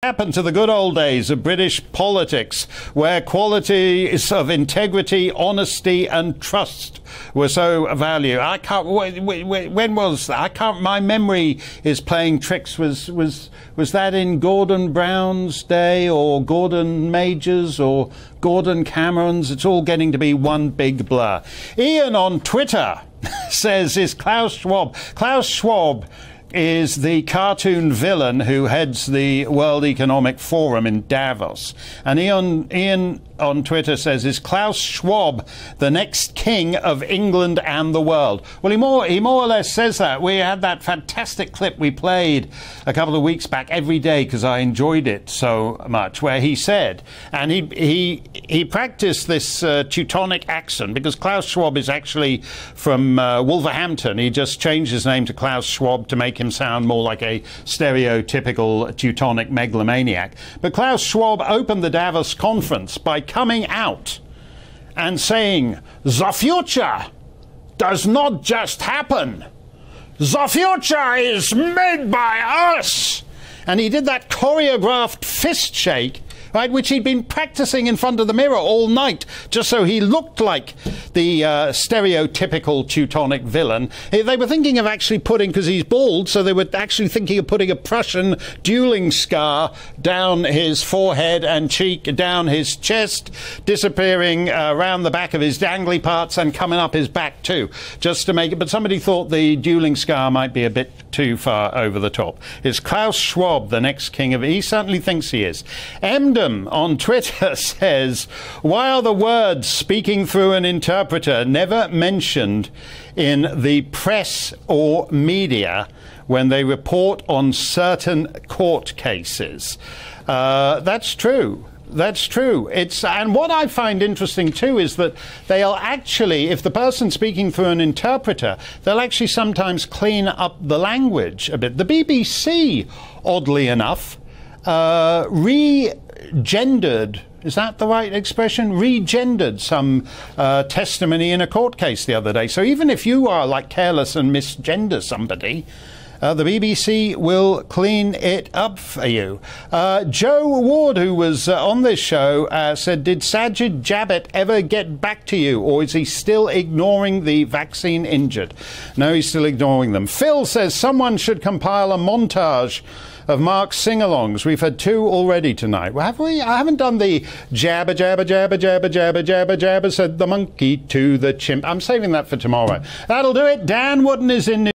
Happened to the good old days of British politics, where qualities of integrity, honesty and trust were so valued. I can't, when was that? I can't, my memory is playing tricks. Was that in Gordon Brown's day, or Gordon Major's, or Gordon Cameron's? It's all getting to be one big blur. Ian on Twitter says, is Klaus Schwab. Klaus Schwab is the cartoon villain who heads the World Economic Forum in Davos. And Ian on Twitter says, is Klaus Schwab the next king of England and the world? Well, he more or less says that. We had that fantastic clip we played a couple of weeks back every day because I enjoyed it so much, where he said, and he practiced this Teutonic accent, because Klaus Schwab is actually from Wolverhampton. He just changed his name to Klaus Schwab to make him sound more like a stereotypical Teutonic megalomaniac. But Klaus Schwab opened the Davos conference by coming out and saying, the future does not just happen. The future is made by us. And he did that choreographed fist shake, right, which he'd been practicing in front of the mirror all night, just so he looked like the stereotypical Teutonic villain. They were thinking of actually putting, because he's bald, so they were actually thinking of putting a Prussian dueling scar down his forehead and cheek, down his chest, disappearing around the back of his dangly parts and coming up his back too, just to make it. But somebody thought the dueling scar might be a bit too far over the top. Is Klaus Schwab the next king of... He certainly thinks he is. Emdem on Twitter says, why are the words speaking through an interpreter never mentioned in the press or media when they report on certain court cases? That's true. That's true. And what I find interesting too is that they'll actually, if the person's speaking through an interpreter, they'll actually sometimes clean up the language a bit. The BBC, oddly enough, regendered, is that the right expression? Regendered some testimony in a court case the other day. So even if you are like careless and misgender somebody, the BBC will clean it up for you. Joe Ward, who was on this show, said, did Sajid Javid ever get back to you, or is he still ignoring the vaccine injured? No, he's still ignoring them. Phil says someone should compile a montage of Mark's sing-alongs. We've had 2 already tonight. Well, have we? I haven't done the jabba, jabba, jabba, jabba, jabba, jabba, jabba, said the monkey to the chimp. I'm saving that for tomorrow. That'll do it. Dan Wooden is in